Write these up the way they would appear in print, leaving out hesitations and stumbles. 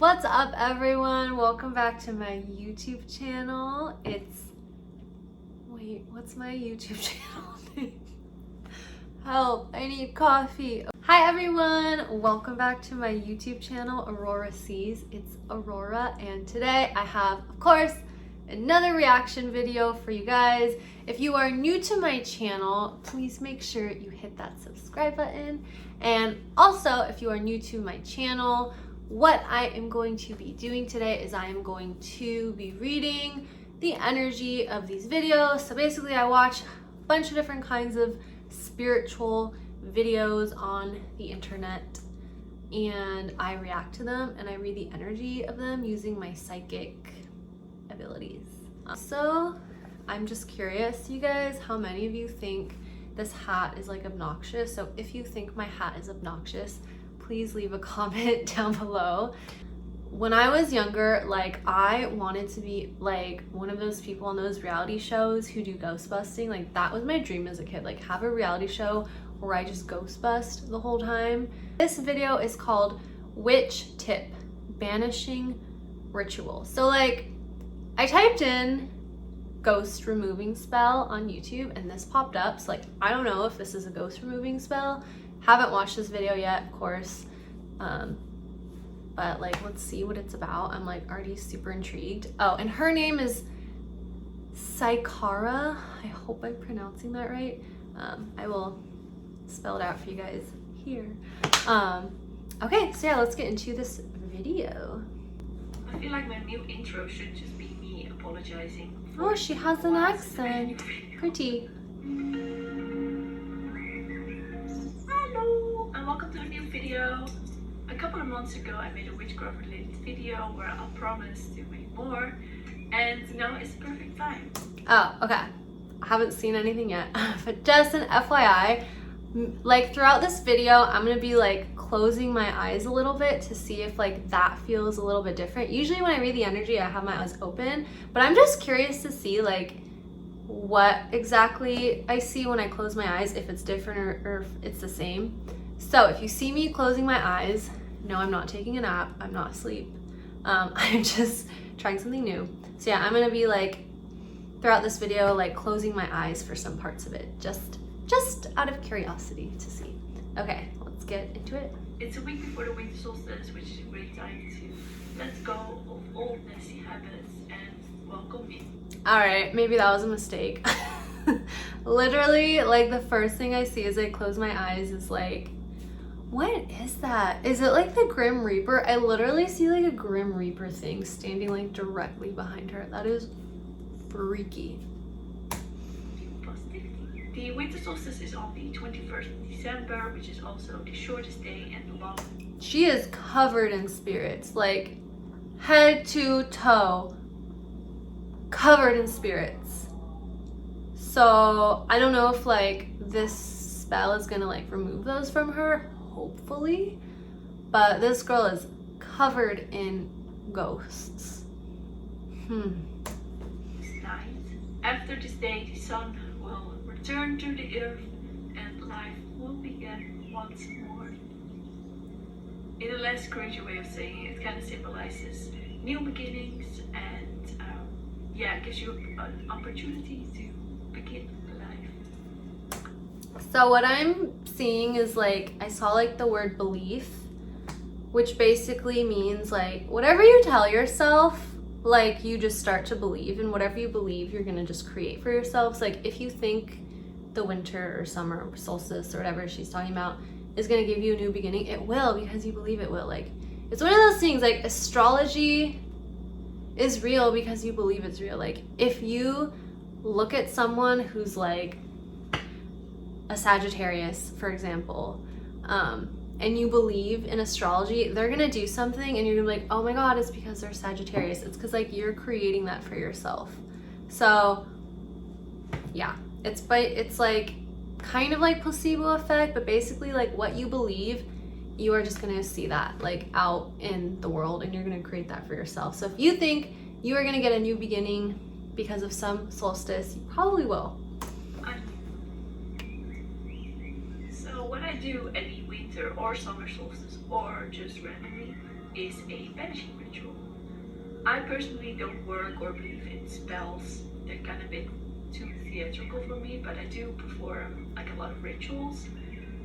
What's up, everyone? Welcome back to my YouTube channel. What's my YouTube channel name? Help, I need coffee. Hi everyone, welcome back to my YouTube channel, Aurora Sees. It's Aurora, and today I have, of course, another reaction video for you guys. If you are new to my channel, please make sure you hit that subscribe button. And also, if you are new to my channel, what I am going to be doing today is I am going to be reading the energy of these videos. So basically I watch a bunch of different kinds of spiritual videos on the internet and I react to them and I read the energy of them using my psychic abilities. So I'm just curious, you guys, how many of you think this hat is like obnoxious? So if you think my hat is obnoxious, please leave a comment down below. When I was younger, like, I wanted to be like one of those people on those reality shows who do ghost busting. Like, that was my dream as a kid, like have a reality show where I just ghost bust the whole time. This video is called Witch Tip, Banishing Ritual. So like, I typed in ghost removing spell on YouTube and this popped up. So like, I don't know if this is a ghost removing spell. Haven't watched this video yet, of course, but like, let's see what it's about. I'm like already super intrigued. Oh, and her name is Psychara. I hope I'm pronouncing that right. I will spell it out for you guys here. Okay, so yeah, let's get into this video. I feel like my new intro should just be me apologizing. Oh, she has an accent. Pretty. Hello, and welcome to a new video. A couple of months ago I made a witchcraft related video where I promised to make more, and now it's the perfect time. Oh, okay. I haven't seen anything yet, but just an FYI, like throughout this video, I'm gonna be like closing my eyes a little bit to see if like that feels a little bit different. Usually when I read the energy, I have my eyes open, but I'm just curious to see like what exactly I see when I close my eyes, if it's different or if it's the same. So if you see me closing my eyes, no, I'm not taking a nap, I'm not asleep. I'm just trying something new. So yeah, I'm gonna be like throughout this video like closing my eyes for some parts of it, just out of curiosity to see. Okay, let's get into it. It's a week before the winter solstice, which is a great time to let go of old messy habits and welcome in. All right, maybe that was a mistake. Literally, like the first thing I see as I close my eyes is like, what is that? Is it like the Grim Reaper? I literally see like a Grim Reaper thing standing like directly behind her. That is freaky. The winter solstice is on the 21st of December, which is also the shortest day and the longest. She is covered in spirits, like head to toe, covered in spirits. So I don't know if like this spell is gonna like remove those from her, hopefully, but this girl is covered in ghosts. Night. After this day, the sun will return to the earth and life will begin once more. In a less crazy way of saying it, kind of symbolizes new beginnings and yeah, it gives you an opportunity to begin life. So what I'm seeing is like, I saw like the word belief, which basically means like whatever you tell yourself, like you just start to believe, and whatever you believe, you're gonna just create for yourself. So like if you think the winter or summer or solstice or whatever she's talking about is gonna give you a new beginning, it will, because you believe it will. Like, it's one of those things, like astrology is real because you believe it's real. Like if you look at someone who's like a Sagittarius, for example, and you believe in astrology, they're gonna do something and you're gonna be like, oh my god, it's because they're Sagittarius. It's because like you're creating that for yourself. So yeah, it's like kind of like placebo effect, but basically like what you believe, you are just gonna see that like out in the world and you're gonna create that for yourself. So if you think you are gonna get a new beginning because of some solstice, you probably will. So what I do any winter or summer solstice or just randomly is a banishing ritual. I personally don't work or believe in spells. They're kind of a bit too theatrical for me, but I do perform like a lot of rituals,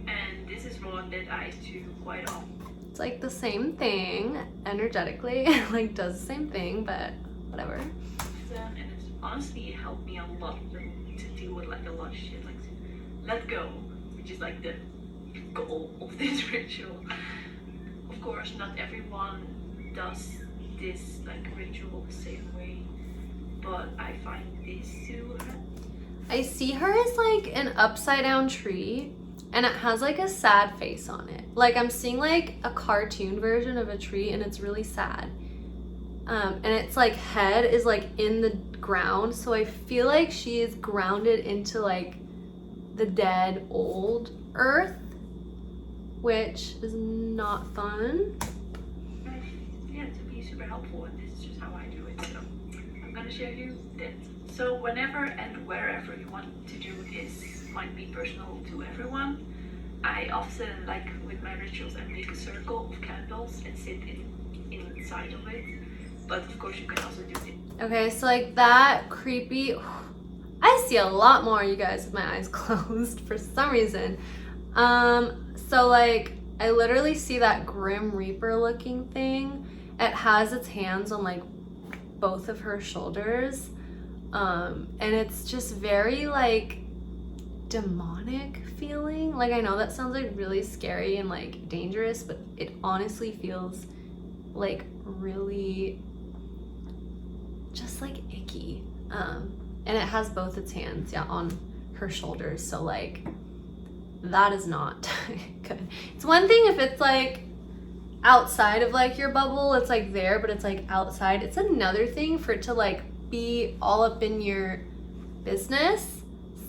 and this is one that I do quite often. It's like the same thing energetically, like does the same thing, but whatever. And it's honestly helped me a lot to deal with like a lot of shit, like to let go, which is like the goal of this ritual. Of course, not everyone does this like ritual the same way, but I find this to help. I see her as like an upside down tree, and it has like a sad face on it. Like I'm seeing like a cartoon version of a tree, and it's really sad. And its like head is like in the ground, so I feel like she is grounded into like the dead old earth, which is not fun. Yeah, to be super helpful, and this is just how I do it, so I'm gonna share you that. So whenever and wherever you want to do this might be personal to everyone. I often, like with my rituals, I make a circle of candles and sit inside of it, but of course you can also do it. Okay, so like that creepy, I see a lot more, you guys, with my eyes closed for some reason. So like I literally see that Grim Reaper looking thing. It has its hands on like both of her shoulders, and it's just very like demonic feeling. Like I know that sounds like really scary and like dangerous, but it honestly feels like really just like icky. And it has both its hands, yeah, on her shoulders, so like that is not good. It's one thing if it's like outside of like your bubble, it's like there, but it's like outside. It's another thing for it to like be all up in your business.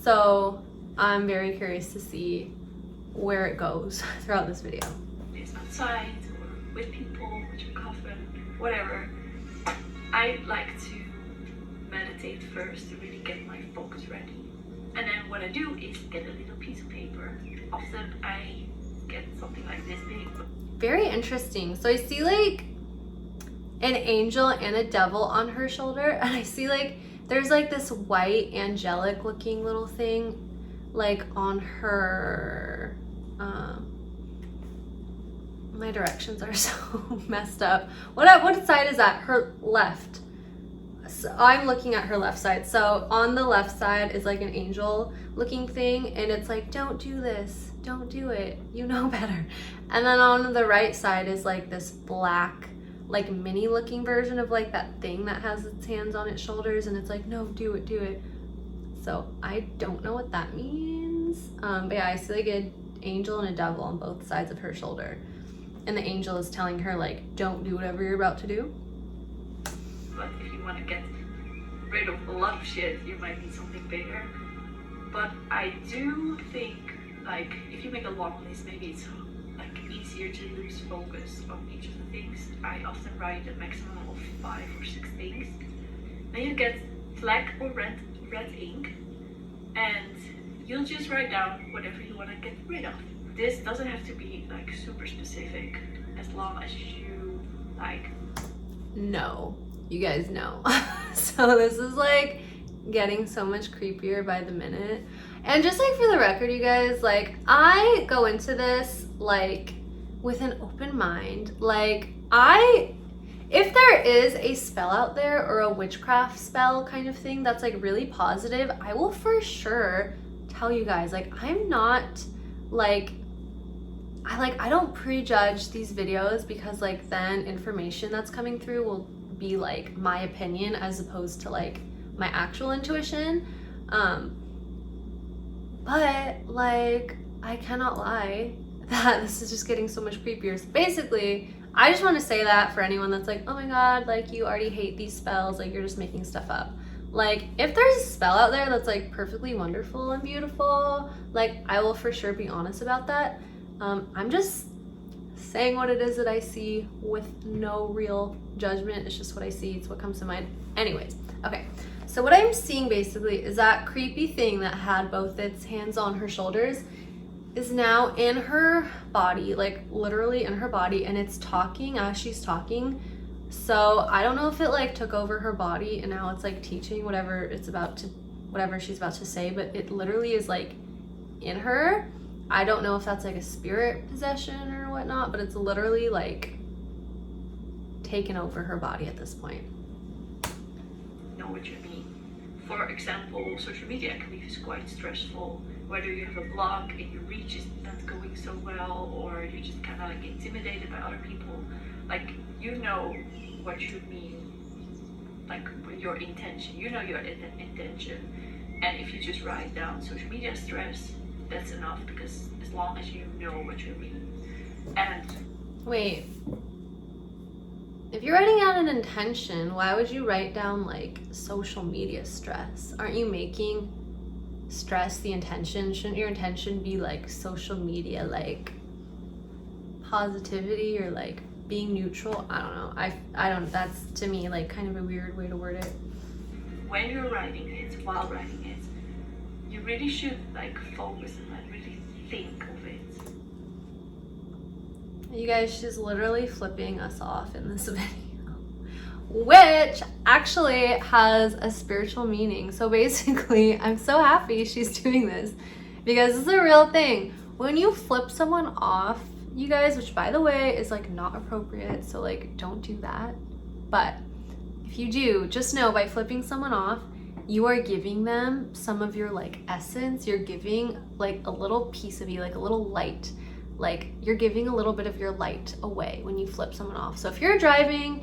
So I'm very curious to see where it goes throughout this video. It's outside or with people, with your coffin, whatever. I like to meditate first to really get my focus ready. And then what I do is get a little piece of paper. Often I get something like this big. Very interesting. So I see like an angel and a devil on her shoulder, and I see like there's like this white angelic looking little thing like on her my directions are so messed up. What side is that? Her left. So I'm looking at her left side. So on the left side is like an angel looking thing, and it's like, don't do this, don't do it, you know better. And then on the right side is like this black like mini looking version of like that thing that has its hands on its shoulders, and it's like, no, do it, do it. So I don't know what that means, but yeah, I see like an angel and a devil on both sides of her shoulder, and the angel is telling her like, don't do whatever you're about to do. But if you want to get rid of a lot of shit, you might need something bigger. But I do think like if you make a long list, maybe it's like easier to lose focus on each of the things. I often write a maximum of 5 or 6 things. Then you get black or red ink, and you'll just write down whatever you want to get rid of. This doesn't have to be like super specific, as long as you like know. You guys know. So this is like getting so much creepier by the minute. And just like for the record, you guys, like I go into this like with an open mind. Like if there is a spell out there or a witchcraft spell kind of thing that's like really positive, I will for sure tell you guys. Like I'm not like I don't prejudge these videos, because like then information that's coming through will be like my opinion as opposed to like my actual intuition. But like I cannot lie that this is just getting so much creepier. So basically, I just want to say that for anyone that's like, oh my god, like you already hate these spells, like you're just making stuff up. Like if there's a spell out there that's like perfectly wonderful and beautiful, like I will for sure be honest about that. I'm just saying what it is that I see with no real judgment. It's just what I see, it's what comes to mind. Anyways, okay, so what I'm seeing basically is that creepy thing that had both its hands on her shoulders, is now in her body, like literally in her body, and it's talking as she's talking. So I don't know if it like took over her body and now it's like teaching whatever she's about to say, but it literally is like in her. I don't know if that's like a spirit possession or whatnot, but it's literally like taken over her body at this point. Know what you mean. For example, social media can be quite stressful. Whether you have a blog and your reach is not going so well, or you're just kind of like intimidated by other people, like you know what you mean, like your intention. You know your intention, and if you just write down social media stress, that's enough, because as long as you know what you mean. And wait. If you're writing out an intention, why would you write down like social media stress? Aren't you making stress the intention? Shouldn't your intention be like social media, like positivity or like being neutral? I don't know. I don't, that's to me like kind of a weird way to word it. When you're writing it, while writing it, you really should like focus and like really think of it. You guys, she's literally flipping us off in this video, which actually has a spiritual meaning. So basically, I'm so happy she's doing this because this is a real thing. When you flip someone off, you guys, which by the way is like not appropriate, so like don't do that. But if you do, just know by flipping someone off, you are giving them some of your like essence. You're giving like a little piece of you, like a little light. Like you're giving a little bit of your light away when you flip someone off. So if you're driving,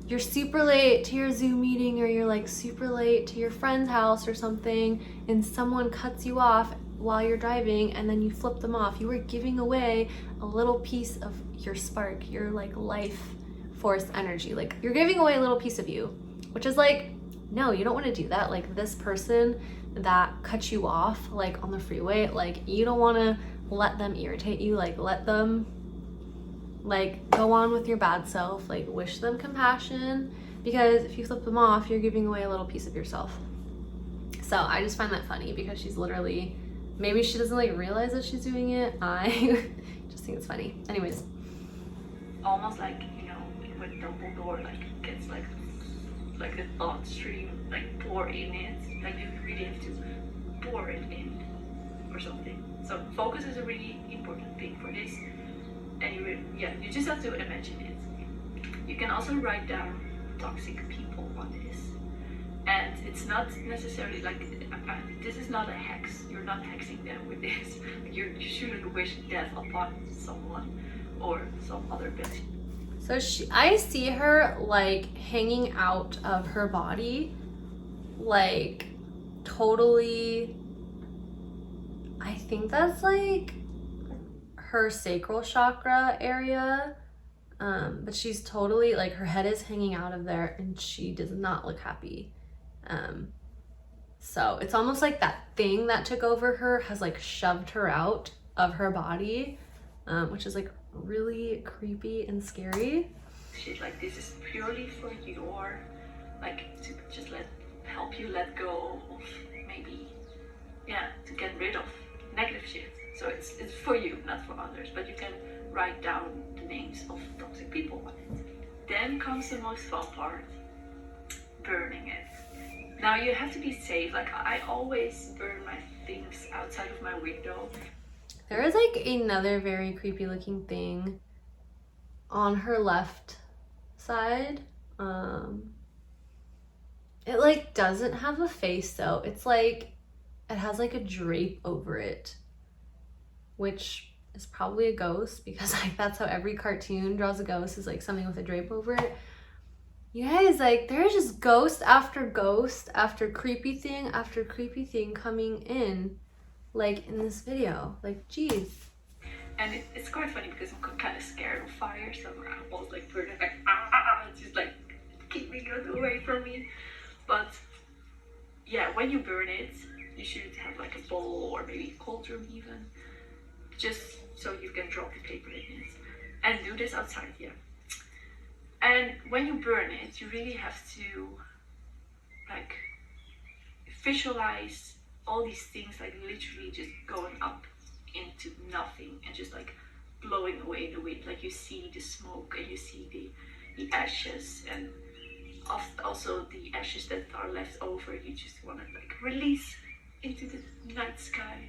you're super late to your Zoom meeting, or you're like super late to your friend's house or something, and someone cuts you off while you're driving and then you flip them off, you are giving away a little piece of your spark, your like life force energy. Like you're giving away a little piece of you, which is like, no, you don't want to do that. Like this person that cut you off like on the freeway, like you don't want to let them irritate you. Like let them like go on with your bad self, like wish them compassion, because if you flip them off, you're giving away a little piece of yourself. So I just find that funny because she's literally, maybe she doesn't like realize that she's doing it. I just think it's funny. Anyways, almost like, you know, when Dumbledore like gets like the thought stream like pour in it, like you really have to pour it in or something. So focus is a really important thing for this. And you just have to imagine it. You can also write down toxic people on this, and it's not necessarily like this is not a hex. You're not hexing them with this. You shouldn't wish death upon someone or some other bitch. So I see her like hanging out of her body, like totally. I think that's like her sacral chakra area, but she's totally like, her head is hanging out of there and she does not look happy. So it's almost like that thing that took over her has like shoved her out of her body, which is like really creepy and scary. She's like, this is purely for your, like, to just help you let go of maybe, to get rid of negative shit. So it's for you, not for others, but you can write down the names of toxic people on it. Then comes the most fun part, burning it. Now you have to be safe. Like I always burn my things outside of my window. There is like another very creepy looking thing on her left side. It like doesn't have a face though. It's like, it has like a drape over it, which is probably a ghost, because like that's how every cartoon draws a ghost, is like something with a drape over it. You guys, like there's just ghost after creepy thing after creepy thing coming in, like in this video. Like, geez. And it's quite funny because I'm kind of scared of fire, so I'm almost like burning, like it's just like keeping it away from me. But yeah, when you burn it, you should have like a bowl or maybe a cauldron even, just so you can drop the paper in it. And do this outside, And when you burn it, you really have to like visualize all these things like literally just going up into to nothing and just like blowing away in the wind. Like you see the smoke and you see the ashes, and also the ashes that are left over, you just want to like release into the night sky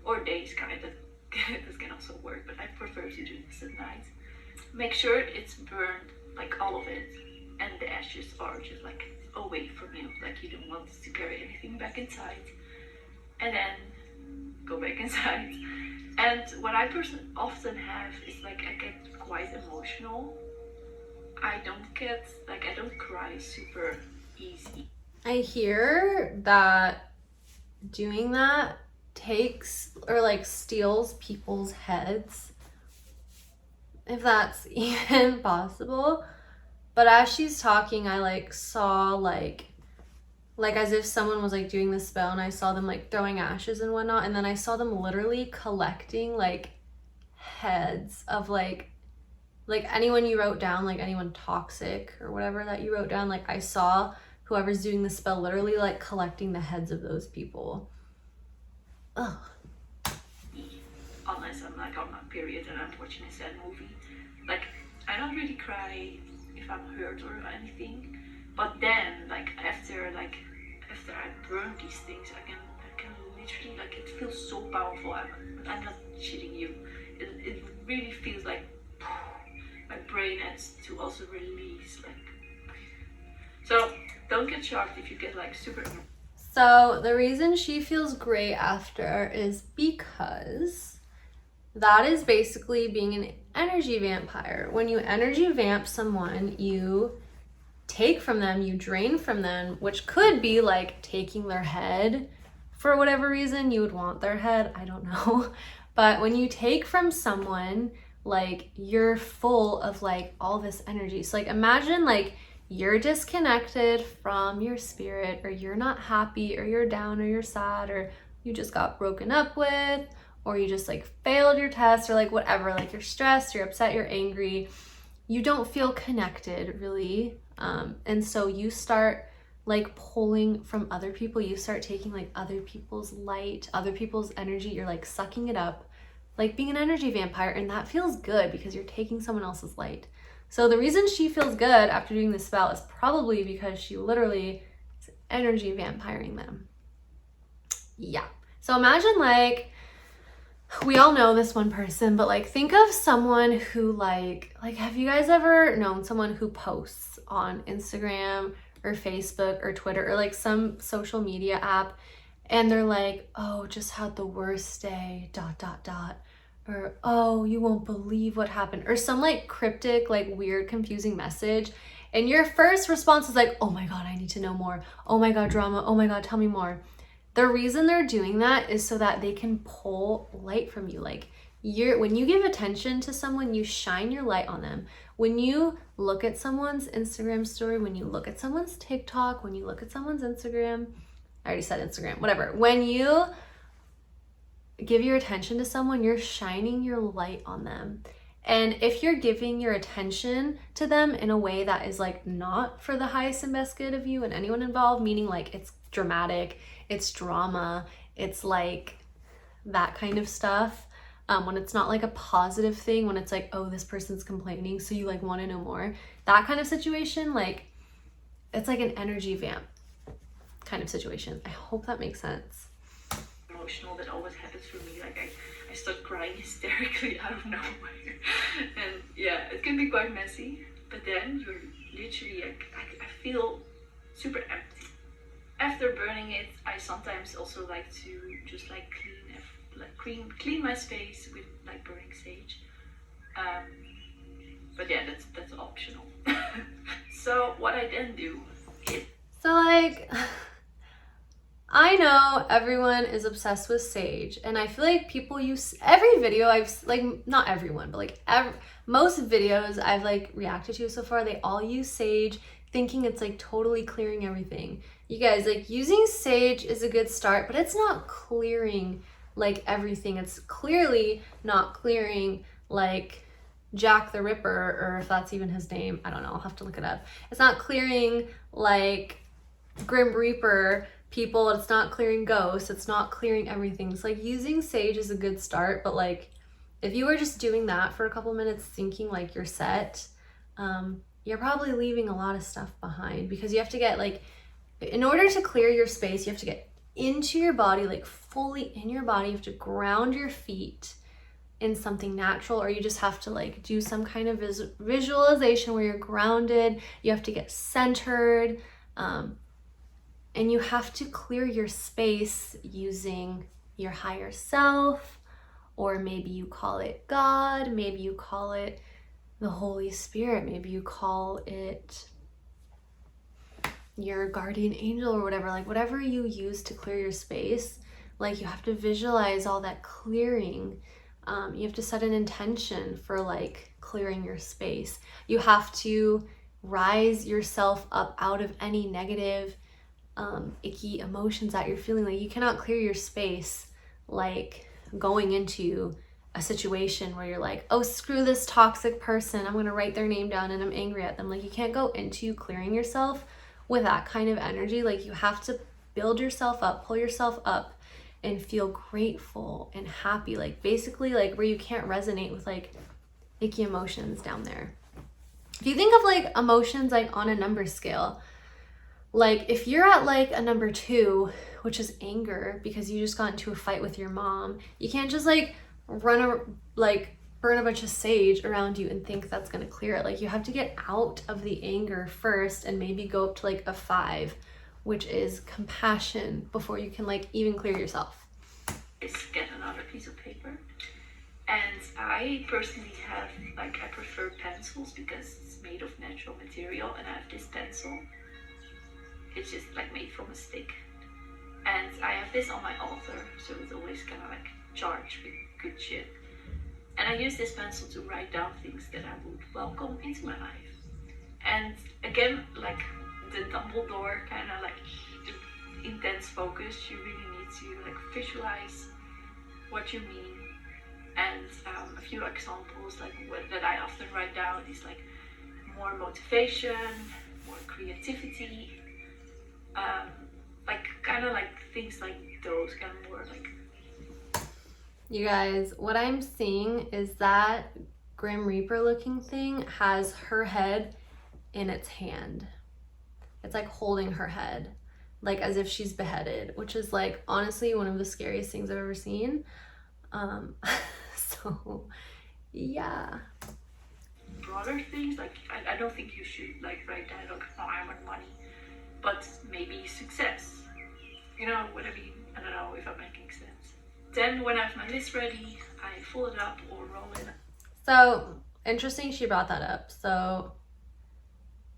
or day sky. That can also work, but I prefer to do this at night. Make sure it's burned, like all of it, and the ashes are just like away from you, like you don't want to carry anything back inside, and then go back inside. And what I often have is like I get quite emotional. I don't cry super easy. I hear that doing that takes or like steals people's heads, if that's even possible. But as she's talking, I like saw like as if someone was like doing the spell, and I saw them like throwing ashes and whatnot, and then I saw them literally collecting like heads of like anyone you wrote down, like anyone toxic or whatever that you wrote down. Like I saw whoever's doing the spell literally like collecting the heads of those people. Ugh. Unless I'm like on my period and I'm watching a sad movie, like I don't really cry if I'm hurt or anything. But then like after I burn these things, I can literally, like, it feels so powerful. I'm not shitting you. It really feels like my brain has to also release, like. So don't get shocked if you get like super. So the reason she feels great after is because that is basically being an energy vampire. When you energy vamp someone, you take from them, you drain from them, which could be like taking their head. For whatever reason you would want their head, I don't know. But when you take from someone, like you're full of like all this energy. So like imagine like you're disconnected from your spirit, or you're not happy, or you're down, or you're sad, or you just got broken up with, or you just like failed your test, or like whatever, like you're stressed, you're upset, you're angry, you don't feel connected really. And so you start like pulling from other people, you start taking like other people's light, other people's energy, you're like sucking it up, like being an energy vampire, and that feels good because you're taking someone else's light. So the reason she feels good after doing this spell is probably because she literally is energy vampiring them. Yeah. So imagine like, we all know this one person, but like think of someone who like have you guys ever known someone who posts on Instagram or Facebook or Twitter or like some social media app, and they're like, oh, just had the worst day, ... or oh, you won't believe what happened, or some like cryptic, like weird, confusing message, and your first response is like, oh my god, I need to know more, oh my god, drama, oh my god, tell me more. The reason they're doing that is so that they can pull light from you. Like when you give attention to someone, you shine your light on them. When you look at someone's Instagram story, when you look at someone's TikTok, when you look at someone's Instagram, I already said Instagram, whatever. When you give your attention to someone, you're shining your light on them. And if you're giving your attention to them in a way that is like not for the highest and best good of you and anyone involved, meaning like it's dramatic, it's drama, it's like that kind of stuff, when it's not like a positive thing, when it's like, oh, this person's complaining, so you like want to know more, that kind of situation, like it's like an energy vamp kind of situation. I hope that makes sense. Emotional, that always happens for me. Like I start crying hysterically out of nowhere, and yeah, it can be quite messy. But then you're literally like, I feel super empty after burning it. I sometimes also like to just like clean my space with like burning sage. But yeah, that's optional. So what I then do is, so like, I know everyone is obsessed with sage, and I feel like people use every video I've like, not everyone, but like most videos I've like reacted to so far, they all use sage thinking it's like totally clearing everything. You guys, like using sage is a good start, but it's not clearing like everything. It's clearly not clearing like Jack the Ripper, or if that's even his name, I don't know, I'll have to look it up. It's not clearing like Grim Reaper people, it's not clearing ghosts, it's not clearing everything. It's like using sage is a good start, but like if you were just doing that for a couple minutes thinking like you're set, you're probably leaving a lot of stuff behind, because you have to get like, in order to clear your space, you have to get into your body, like fully in your body. You have to ground your feet in something natural, or you just have to like do some kind of visualization where you're grounded. You have to get centered, and you have to clear your space using your higher self, or maybe you call it God, maybe you call it the Holy Spirit, maybe you call it your guardian angel or whatever, like whatever you use to clear your space. Like you have to visualize all that clearing. You have to set an intention for like clearing your space. You have to rise yourself up out of any negative, icky emotions that you're feeling. Like you cannot clear your space like going into a situation where you're like, oh, screw this toxic person, I'm gonna write their name down and I'm angry at them. Like you can't go into clearing yourself with that kind of energy. Like you have to build yourself up, pull yourself up, and feel grateful and happy, like basically like where you can't resonate with like icky emotions down there. If you think of like emotions like on a number scale, like if you're at like a number 2, which is anger because you just got into a fight with your mom, you can't just like burn a bunch of sage around you and think that's going to clear it. Like you have to get out of the anger first and maybe go up to like a 5, which is compassion, before you can like even clear yourself. Just get another piece of paper. And I personally have, like, I prefer pencils because it's made of natural material, and I have this pencil. It's just like made from a stick. And I have this on my altar, so it's always kind of like charged with good shit. And I use this pencil to write down things that I would welcome into my life. And again, like the Dumbledore kind of like intense focus, you really need to like visualize what you mean. And a few examples like that I often write down is like more motivation, more creativity, like kind of like things like those, kind of more like. You guys, what I'm seeing is that Grim Reaper looking thing has her head in its hand. It's like holding her head, like as if she's beheaded, which is like honestly one of the scariest things I've ever seen. So yeah. Broader things, like I don't think you should like write down like, oh, I want money, but maybe success. You know, whatever you, I don't know if I'm making sense. Then when I have my list ready, I fold it up or roll it. So interesting she brought that up. So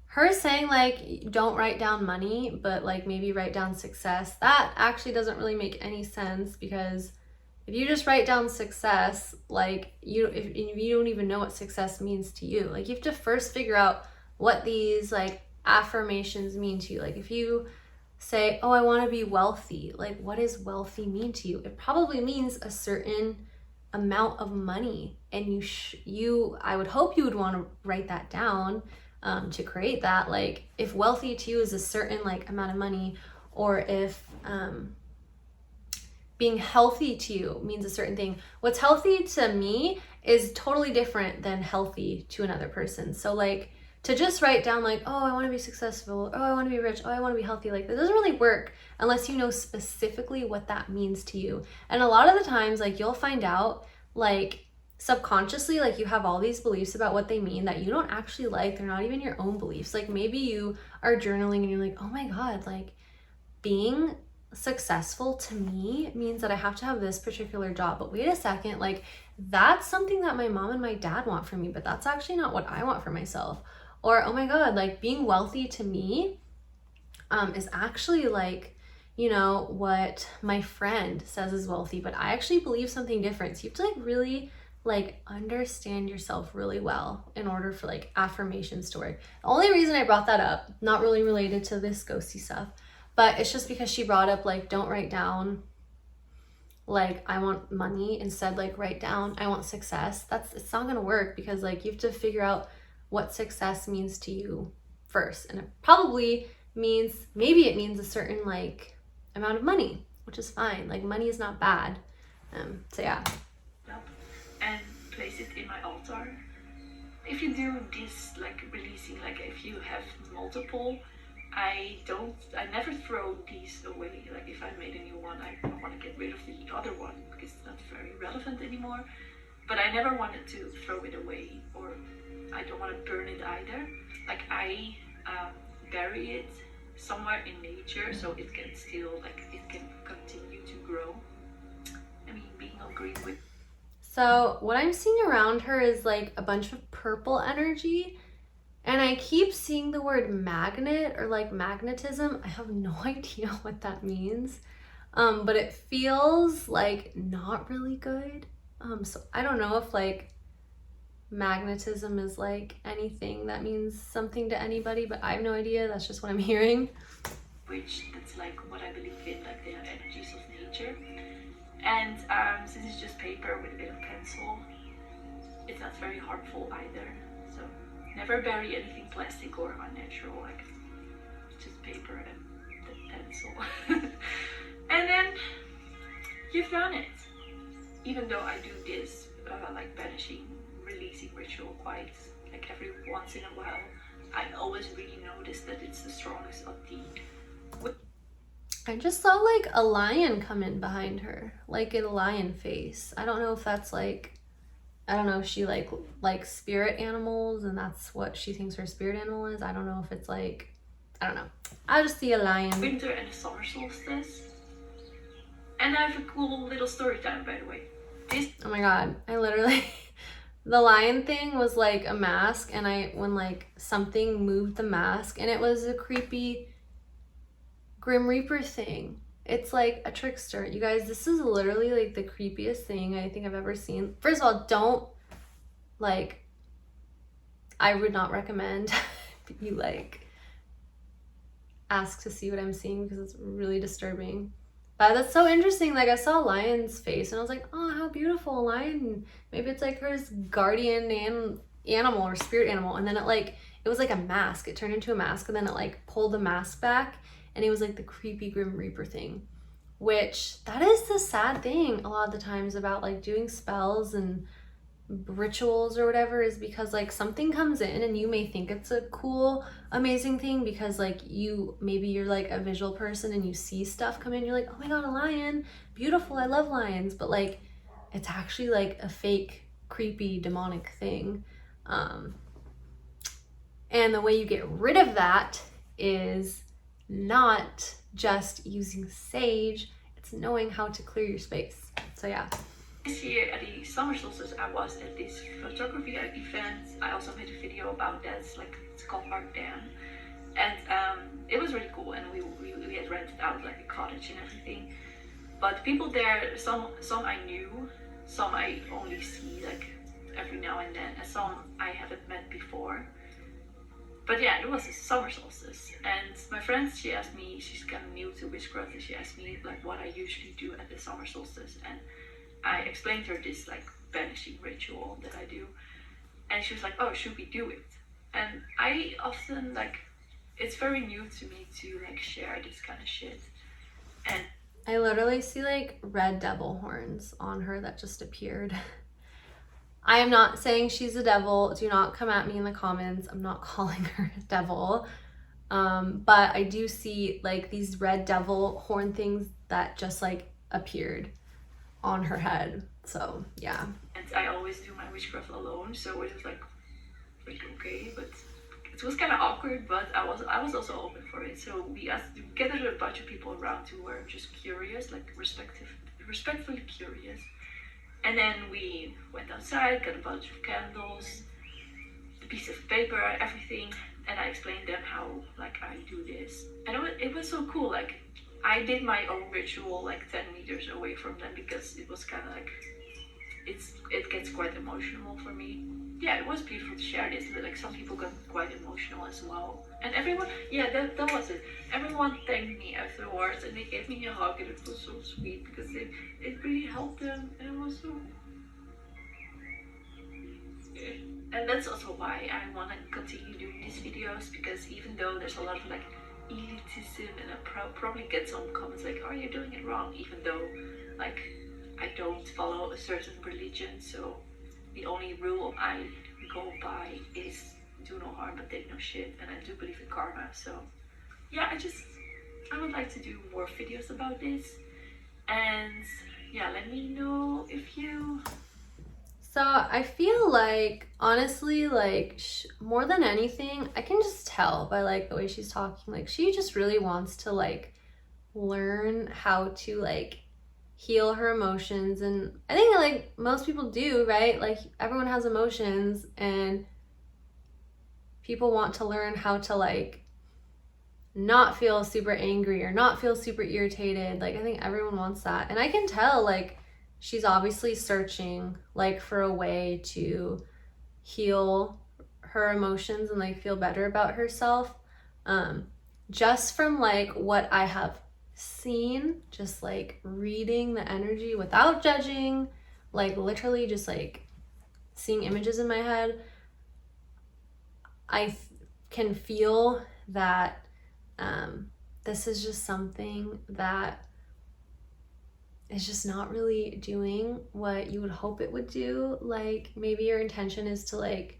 her saying like don't write down money, but like maybe write down success, that actually doesn't really make any sense, because if you just write down success, like if you don't even know what success means to you, like you have to first figure out what these like affirmations mean to you. Like if you say, oh, I want to be wealthy, like what does wealthy mean to you? It probably means a certain amount of money, and I would hope you would want to write that down to create that. Like if wealthy to you is a certain like amount of money, or if being healthy to you means a certain thing. What's healthy to me is totally different than healthy to another person. So like to just write down like, oh, I want to be successful, oh, I want to be rich, oh, I want to be healthy, like that doesn't really work unless you know specifically what that means to you. And a lot of the times like you'll find out like subconsciously, like you have all these beliefs about what they mean that you don't actually like. They're not even your own beliefs. Like maybe you are journaling and you're like, oh my God, like being successful to me means that I have to have this particular job. But wait a second, like that's something that my mom and my dad want for me, but that's actually not what I want for myself. Or, oh my God, like being wealthy to me is actually like, you know, what my friend says is wealthy, but I actually believe something different. So you have to like really like understand yourself really well in order for like affirmations to work. The only reason I brought that up, not really related to this ghosty stuff, but it's just because she brought up like don't write down like I want money, instead like write down I want success. It's not gonna work, because like you have to figure out what success means to you first. And it probably means, maybe it means a certain like amount of money, which is fine. Like, money is not bad. So yeah. And place it in my altar. If you do this, like releasing, like if you have multiple, I never throw these away. Like if I made a new one, I don't want to get rid of the other one because it's not very relevant anymore. But I never wanted to throw it away, or I don't want to burn it either. Like I bury it somewhere in nature so it can still, like, it can continue to grow. I mean, being all green with. So what I'm seeing around her is like a bunch of purple energy, and I keep seeing the word magnet or like magnetism. I have no idea what that means, but it feels like not really good. So I don't know if like magnetism is like anything that means something to anybody, but I have no idea. That's just what I'm hearing. Which that's like what I believe in, like the energies of nature. And since it's just paper with a bit of pencil, it's not very harmful either. So never bury anything plastic or unnatural, like just paper and the pencil. And then you've done it. Even though I do this like banishing, releasing ritual quite like every once in a while, I always really notice that it's the strongest of the. I just saw like a lion come in behind her, like a lion face. I don't know if that's like, I don't know if she like spirit animals and that's what she thinks her spirit animal is. I don't know if it's like, I don't know. I just see a lion. Winter and the summer solstice. And I have a cool little story time, by the way. Oh my god, I literally, the lion thing was like a mask, and when like something moved the mask, and it was a creepy Grim Reaper thing. It's like a trickster. You guys, this is literally like the creepiest thing I think I've ever seen. First of all, don't, like, I would not recommend you like ask to see what I'm seeing because it's really disturbing. But that's so interesting. Like, I saw a lion's face and I was like, oh, how beautiful, a lion. Maybe it's like her guardian animal or spirit animal. And then it was like a mask. It turned into a mask, and then it like pulled the mask back, and it was like the creepy Grim Reaper thing. Which, that is the sad thing a lot of the times about like doing spells and rituals or whatever, is because like something comes in and you may think it's a cool, amazing thing because like maybe you're like a visual person and you see stuff come in, you're like, oh my god, a lion, beautiful, I love lions, but like it's actually like a fake, creepy, demonic thing. And the way you get rid of that is not just using sage, it's knowing how to clear your space. So yeah. This year at the summer solstice, I was at this photography event. I also made a video about that. It's called Mark Dan, and it was really cool. And we had rented out like a cottage and everything. But people there, some I knew, some I only see like every now and then, and some I haven't met before. But yeah, it was a summer solstice, and my friend, she asked me, she's kind of new to witchcraft, and she asked me like what I usually do at the summer solstice, and I explained to her this like banishing ritual that I do, and she was like, oh, should we do it? And I often like, it's very new to me to like share this kind of shit. And I literally see like red devil horns on her that just appeared. I am not saying she's a devil. Do not come at me in the comments. I'm not calling her a devil. But I do see like these red devil horn things that just like appeared on her head. So yeah. And I always do my witchcraft alone, so it was like okay, but it was kind of awkward, but I was also open for it. So we gathered a bunch of people around who were just curious, like respectfully curious. And then we went outside, got a bunch of candles, a piece of paper, everything, and I explained them how like I do this. And it was so cool. Like I did my own ritual like 10 meters away from them because it was kind of like it gets quite emotional for me. Yeah, it was beautiful to share this, but like some people got quite emotional as well. And everyone, yeah, that was it. Everyone thanked me afterwards, and they gave me a hug, and it was so sweet because it really helped them, and it was so. And that's also why I want to continue doing these videos, because even though there's a lot of like elitism, and I probably get some comments like, "Are you doing it wrong?" Even though, like, I don't follow a certain religion, so the only rule I go by is do no harm but take no shit, and I do believe in karma. So yeah, I would like to do more videos about this, and yeah, let me know if you. So I feel like, honestly, like more than anything, I can just tell by like the way she's talking, like she just really wants to like learn how to like heal her emotions. And I think like most people do, right? Like everyone has emotions, and people want to learn how to like not feel super angry or not feel super irritated. Like I think everyone wants that. And I can tell like she's obviously searching like for a way to heal her emotions and like feel better about herself. Just from like what I have seen, just like reading the energy without judging, like literally just like seeing images in my head, I can feel that this is just something that is just not really doing what you would hope it would do. Like maybe your intention is to like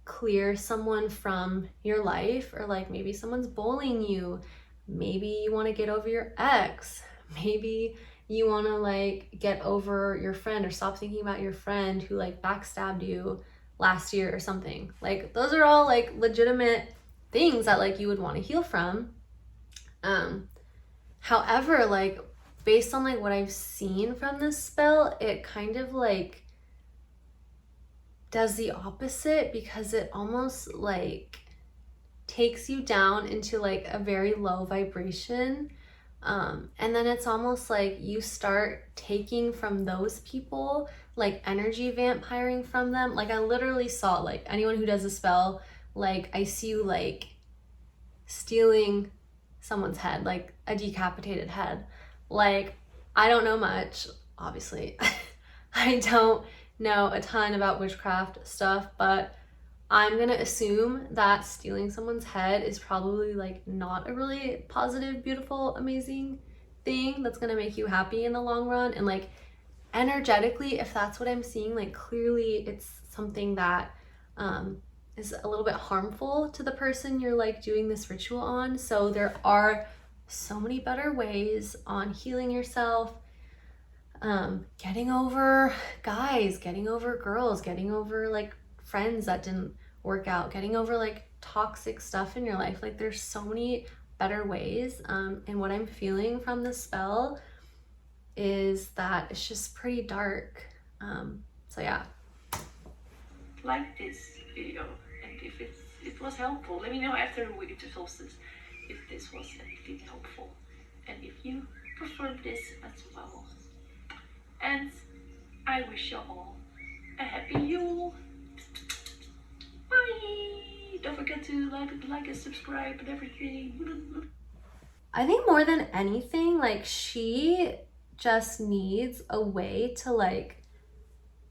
clear someone from your life, or like maybe someone's bullying you. Maybe you want to get over your ex. Maybe you want to like get over your friend or stop thinking about your friend who like backstabbed you last year or something. Like those are all like legitimate things that like you would want to heal from. However, like based on like what I've seen from this spell, it kind of like does the opposite, because it almost like takes you down into like a very low vibration. And then it's almost like you start taking from those people, like energy vampiring from them. Like I literally saw like anyone who does a spell, like I see you like stealing someone's head, like a decapitated head. Like I don't know much, obviously. I don't know a ton about witchcraft stuff, but I'm gonna assume that stealing someone's head is probably like not a really positive, beautiful, amazing thing that's gonna make you happy in the long run. And like energetically, if that's what I'm seeing, like clearly it's something that is a little bit harmful to the person you're like doing this ritual on. So there are so many better ways on healing yourself, getting over guys, getting over girls, getting over like friends that didn't work out, getting over like toxic stuff in your life. Like there's so many better ways. And what I'm feeling from this spell is that it's just pretty dark. So yeah. Like this video, and if it was helpful, let me know after we get to solstice if this was anything helpful, and if you prefer this as well. And I wish you all a happy Yule. Bye! Don't forget to like and subscribe and everything. I think more than anything, like she just needs a way to like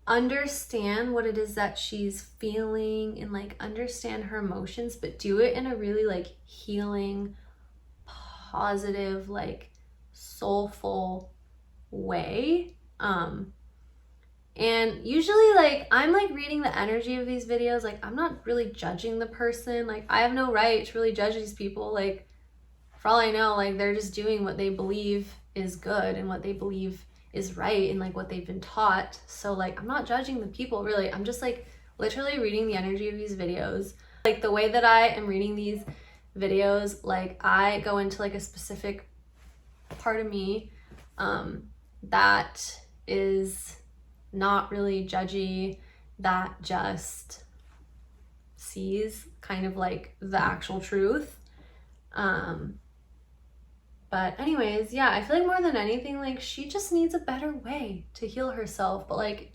understand what it is that she's feeling and like understand her emotions, but do it in a really like healing, positive, like soulful way. And usually like I'm like reading the energy of these videos, like I'm not really judging the person. Like I have no right to really judge these people. Like for all I know, like they're just doing what they believe is good and what they believe is right and like what they've been taught. So like I'm not judging the people really. I'm just like literally reading the energy of these videos. Like the way that I am reading these videos, like I go into like a specific part of me that is not really judgy, that just sees kind of like the actual truth. But anyways, yeah, I feel like more than anything, like she just needs a better way to heal herself, but like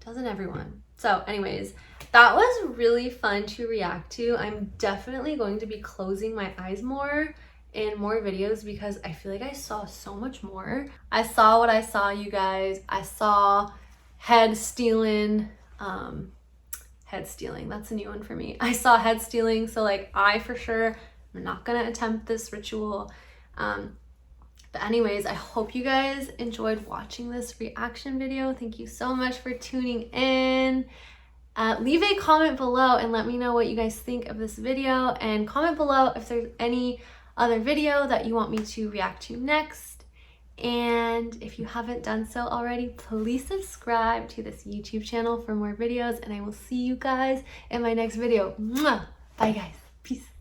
doesn't everyone? So anyways, that was really fun to react to. I'm definitely going to be closing my eyes more in more videos because I feel like I saw so much more. I saw what I saw, you guys. I saw head stealing, that's a new one for me. I saw head stealing, so like I for sure I'm not gonna attempt this ritual. But anyways, I hope you guys enjoyed watching this reaction video. Thank you so much for tuning in. Leave a comment below and let me know what you guys think of this video, and comment below if there's any other video that you want me to react to next. And if you haven't done so already, please subscribe to this YouTube channel for more videos, and I will see you guys in my next video. Mwah! Bye guys. Peace.